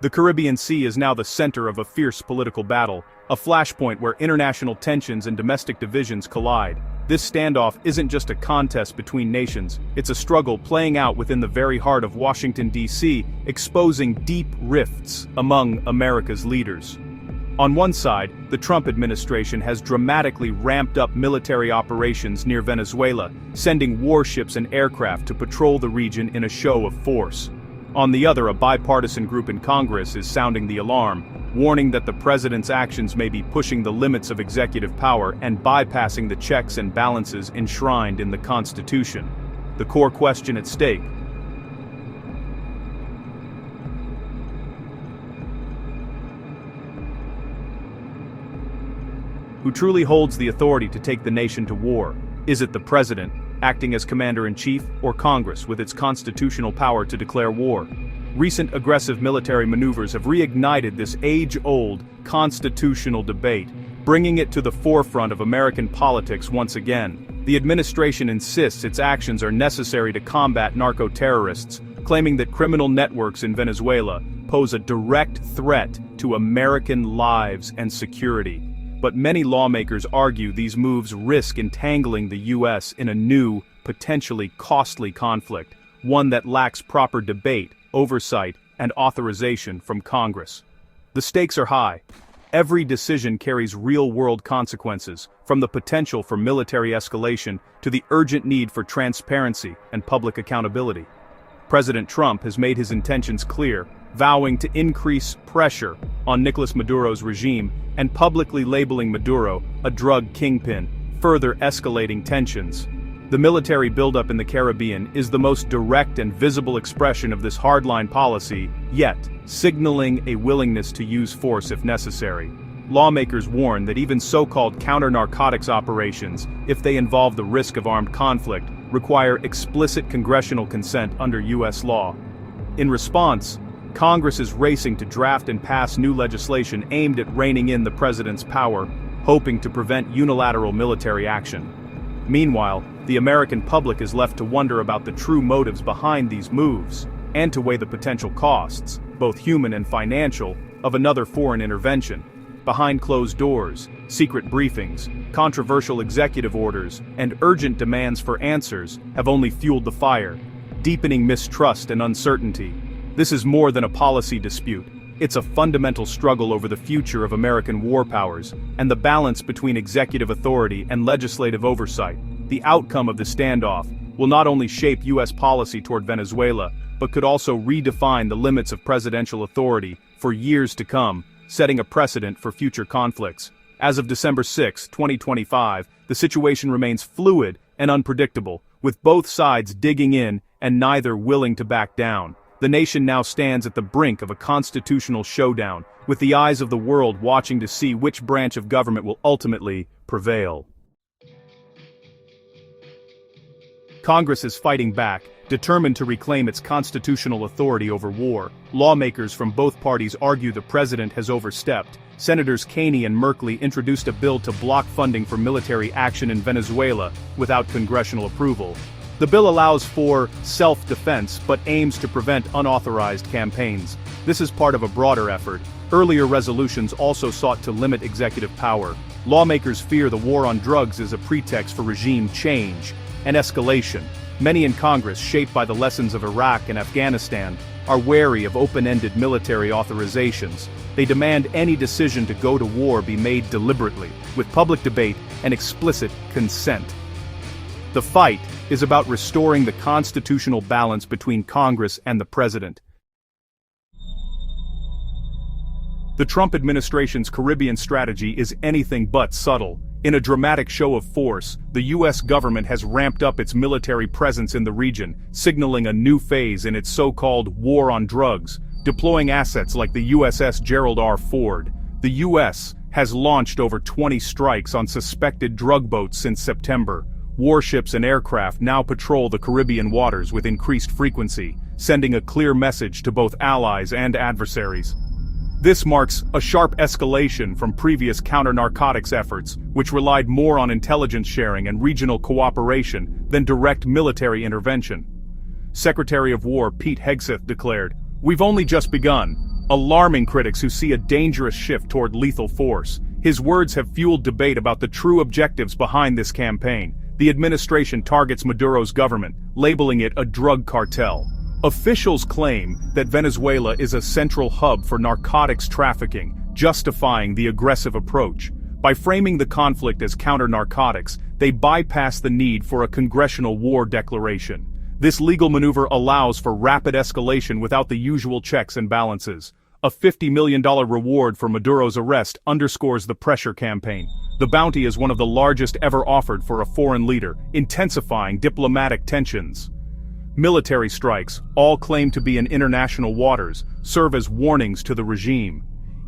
The Caribbean Sea is now the center of a fierce political battle, a flashpoint where international tensions and domestic divisions collide. This standoff isn't just a contest between nations, it's a struggle playing out within the very heart of Washington, D.C., exposing deep rifts among America's leaders. On one side, the Trump administration has dramatically ramped up military operations near Venezuela, sending warships and aircraft to patrol the region in a show of force. On the other, a bipartisan group in Congress is sounding the alarm, warning that the president's actions may be pushing the limits of executive power and bypassing the checks and balances enshrined in the Constitution. The core question at stake: who truly holds the authority to take the nation to war? Is it the president, acting as commander-in-chief, or Congress with its constitutional power to declare war? Recent aggressive military maneuvers have reignited this age-old constitutional debate, bringing it to the forefront of American politics once again. The administration insists its actions are necessary to combat narco-terrorists, claiming that criminal networks in Venezuela pose a direct threat to American lives and security. But many lawmakers argue these moves risk entangling the U.S. in a new, potentially costly conflict, one that lacks proper debate, oversight, and authorization from Congress. The stakes are high. Every decision carries real-world consequences, from the potential for military escalation to the urgent need for transparency and public accountability. President Trump has made his intentions clear, vowing to increase pressure on Nicolas Maduro's regime and publicly labeling Maduro a drug kingpin, further escalating tensions. The military buildup in the Caribbean is the most direct and visible expression of this hardline policy, yet signaling a willingness to use force if necessary. Lawmakers warn that even so-called counter-narcotics operations, if they involve the risk of armed conflict, require explicit congressional consent under U.S. law. In response, Congress is racing to draft and pass new legislation aimed at reining in the president's power, hoping to prevent unilateral military action. Meanwhile, the American public is left to wonder about the true motives behind these moves, and to weigh the potential costs, both human and financial, of another foreign intervention. Behind closed doors, secret briefings, controversial executive orders, and urgent demands for answers have only fueled the fire, deepening mistrust and uncertainty. This is more than a policy dispute. It's a fundamental struggle over the future of American war powers, and the balance between executive authority and legislative oversight. The outcome of the standoff will not only shape U.S. policy toward Venezuela, but could also redefine the limits of presidential authority for years to come, setting a precedent for future conflicts. As of December 6, 2025, the situation remains fluid and unpredictable, with both sides digging in and neither willing to back down. The nation now stands at the brink of a constitutional showdown, with the eyes of the world watching to see which branch of government will ultimately prevail. Congress is fighting back, determined to reclaim its constitutional authority over war. Lawmakers from both parties argue the president has overstepped. Senators Caney and Merkley introduced a bill to block funding for military action in Venezuela without congressional approval. The bill allows for self-defense but aims to prevent unauthorized campaigns. This is part of a broader effort. Earlier resolutions also sought to limit executive power. Lawmakers fear the war on drugs is a pretext for regime change and escalation. Many in Congress, shaped by the lessons of Iraq and Afghanistan, are wary of open-ended military authorizations. They demand any decision to go to war be made deliberately, with public debate and explicit consent. The fight is about restoring the constitutional balance between Congress and the president. The Trump administration's Caribbean strategy is anything but subtle. In a dramatic show of force, the U.S. government has ramped up its military presence in the region, signaling a new phase in its so-called war on drugs, deploying assets like the USS Gerald R. Ford. The U.S. has launched over 20 strikes on suspected drug boats since September. Warships and aircraft now patrol the Caribbean waters with increased frequency, sending a clear message to both allies and adversaries. This marks a sharp escalation from previous counter-narcotics efforts, which relied more on intelligence sharing and regional cooperation than direct military intervention. Secretary of War Pete Hegseth declared, "We've only just begun. alarming critics who see a dangerous shift toward lethal force. His words have fueled debate about the true objectives behind this campaign. The administration targets Maduro's government, labeling it a drug cartel. Officials claim that Venezuela is a central hub for narcotics trafficking, justifying the aggressive approach. By framing the conflict as counter-narcotics, they bypass the need for a congressional war declaration. This legal maneuver allows for rapid escalation without the usual checks and balances. A $50 million reward for Maduro's arrest underscores the pressure campaign. The bounty is one of the largest ever offered for a foreign leader, intensifying diplomatic tensions. Military strikes, all claimed to be in international waters, serve as warnings to the regime.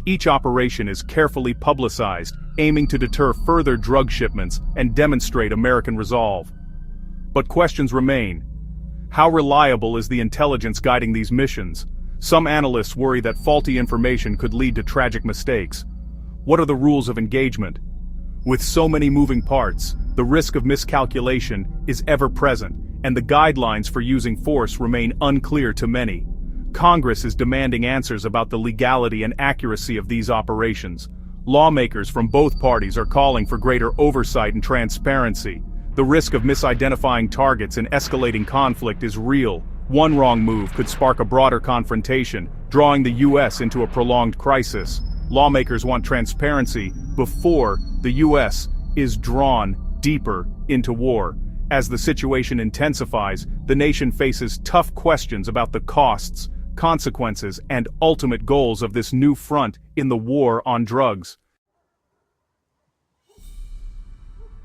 Each operation is carefully publicized, aiming to deter further drug shipments and demonstrate American resolve. But questions remain. How reliable is the intelligence guiding these missions? Some analysts worry that faulty information could lead to tragic mistakes. What are the rules of engagement? With so many moving parts, the risk of miscalculation is ever present, and the guidelines for using force remain unclear to many. Congress is demanding answers about the legality and accuracy of these operations. Lawmakers from both parties are calling for greater oversight and transparency. The risk of misidentifying targets and escalating conflict is real. One wrong move could spark a broader confrontation, drawing the U.S. into a prolonged crisis. Lawmakers want transparency before the U.S. is drawn deeper into war. As the situation intensifies, the nation faces tough questions about the costs, consequences, and ultimate goals of this new front in the war on drugs.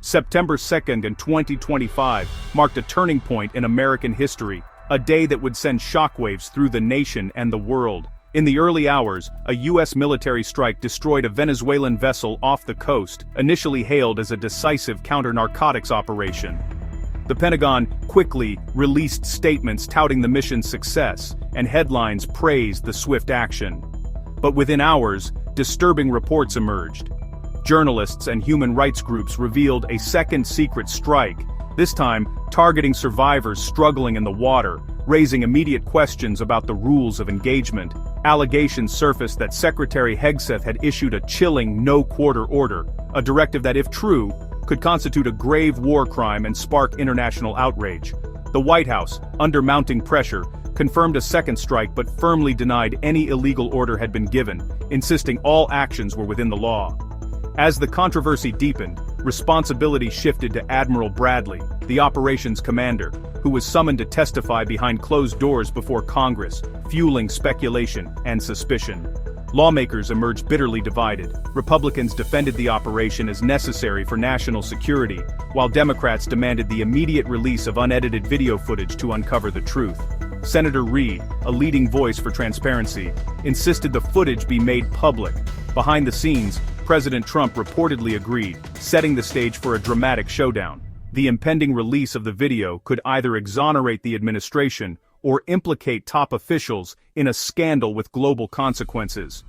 September 2nd, 2025 marked a turning point in American history, a day that would send shockwaves through the nation and the world. In the early hours, a U.S. military strike destroyed a Venezuelan vessel off the coast, initially hailed as a decisive counter-narcotics operation. The Pentagon quickly released statements touting the mission's success, and headlines praised the swift action. But within hours, disturbing reports emerged. Journalists and human rights groups revealed a second secret strike, this time targeting survivors struggling in the water, raising immediate questions about the rules of engagement. Allegations surfaced that Secretary Hegseth had issued a chilling no-quarter order, a directive that, if true, could constitute a grave war crime and spark international outrage. The White House, under mounting pressure, confirmed a second strike but firmly denied any illegal order had been given, insisting all actions were within the law. As the controversy deepened, responsibility shifted to Admiral Bradley, the operations commander, who was summoned to testify behind closed doors before Congress, fueling speculation and suspicion. Lawmakers emerged bitterly divided. Republicans defended the operation as necessary for national security, while Democrats demanded the immediate release of unedited video footage to uncover the truth. Senator Reid, a leading voice for transparency, insisted the footage be made public. Behind the scenes, President Trump reportedly agreed, setting the stage for a dramatic showdown. The impending release of the video could either exonerate the administration or implicate top officials in a scandal with global consequences.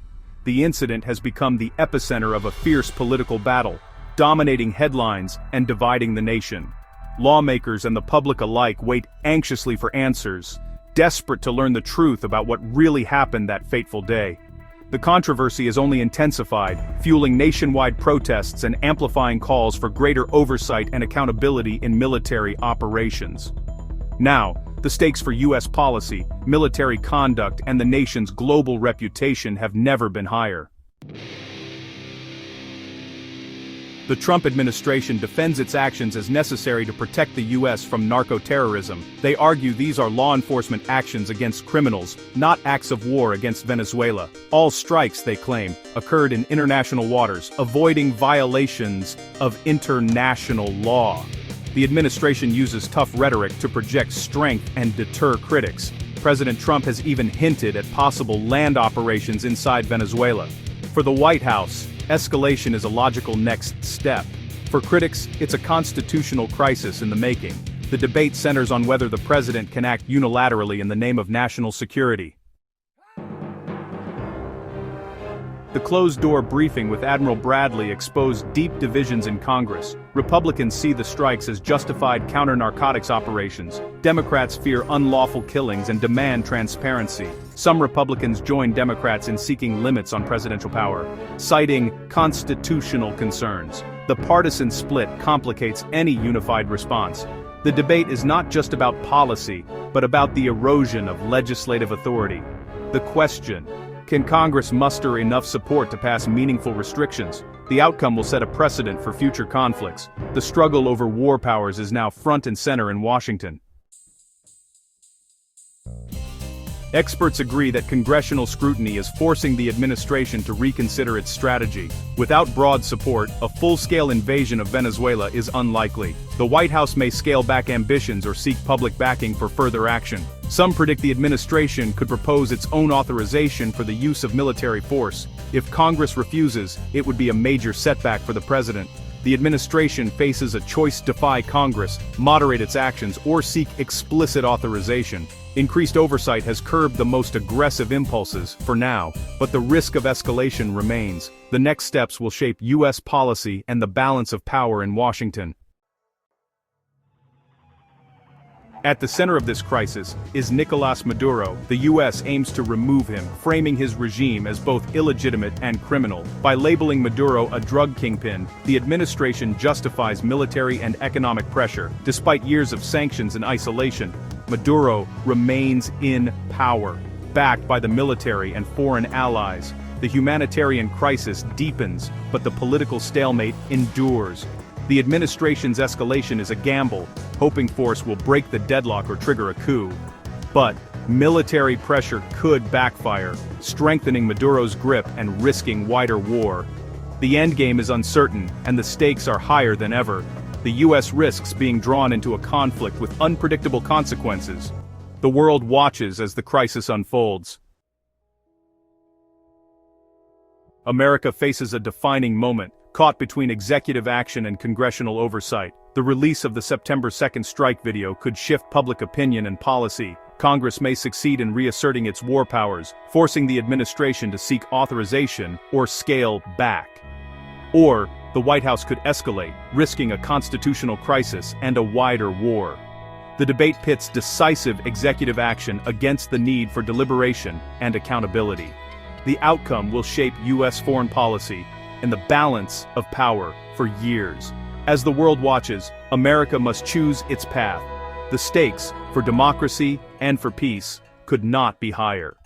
The incident has become the epicenter of a fierce political battle, dominating headlines and dividing the nation. Lawmakers and the public alike wait anxiously for answers, desperate to learn the truth about what really happened that fateful day. The controversy has only intensified, fueling nationwide protests and amplifying calls for greater oversight and accountability in military operations. Now, the stakes for U.S. policy, military conduct, and the nation's global reputation have never been higher. The Trump administration defends its actions as necessary to protect the U.S. from narco-terrorism. They argue these are law enforcement actions against criminals, not acts of war against Venezuela. All strikes, they claim, occurred in international waters, avoiding violations of international law. The administration uses tough rhetoric to project strength and deter critics. President Trump has even hinted at possible land operations inside Venezuela. For the White House, escalation is a logical next step. For critics, it's a constitutional crisis in the making. The debate centers on whether the president can act unilaterally in the name of national security. The closed-door briefing with Admiral Bradley exposed deep divisions in Congress. Republicans see the strikes as justified counter-narcotics operations. Democrats fear unlawful killings and demand transparency. Some Republicans join Democrats in seeking limits on presidential power, citing constitutional concerns. The partisan split complicates any unified response. The debate is not just about policy, but about the erosion of legislative authority. The question: can Congress muster enough support to pass meaningful restrictions? The outcome will set a precedent for future conflicts. The struggle over war powers is now front and center in Washington. Experts agree that congressional scrutiny is forcing the administration to reconsider its strategy. Without broad support, a full-scale invasion of Venezuela is unlikely. The White House may scale back ambitions or seek public backing for further action. Some predict the administration could propose its own authorization for the use of military force. If Congress refuses, it would be a major setback for the president. The administration faces a choice: defy Congress, moderate its actions, or seek explicit authorization. Increased oversight has curbed the most aggressive impulses, for now, but the risk of escalation remains. The next steps will shape U.S. policy and the balance of power in Washington. At the center of this crisis is Nicolás Maduro. The U.S. aims to remove him, framing his regime as both illegitimate and criminal. By labeling Maduro a drug kingpin, the administration justifies military and economic pressure. Despite years of sanctions and isolation, Maduro remains in power, backed by the military and foreign allies. The humanitarian crisis deepens, but the political stalemate endures. The administration's escalation is a gamble, hoping force will break the deadlock or trigger a coup. But military pressure could backfire, strengthening Maduro's grip and risking wider war. The endgame is uncertain, and the stakes are higher than ever. The U.S. risks being drawn into a conflict with unpredictable consequences. The world watches as the crisis unfolds. America faces a defining moment, caught between executive action and congressional oversight. The release of the September 2nd strike video could shift public opinion and policy. Congress may succeed in reasserting its war powers, forcing the administration to seek authorization or scale back. Or, the White House could escalate, risking a constitutional crisis and a wider war. The debate pits decisive executive action against the need for deliberation and accountability. The outcome will shape U.S. foreign policy and the balance of power for years. As the world watches, America must choose its path. The stakes for democracy and for peace could not be higher.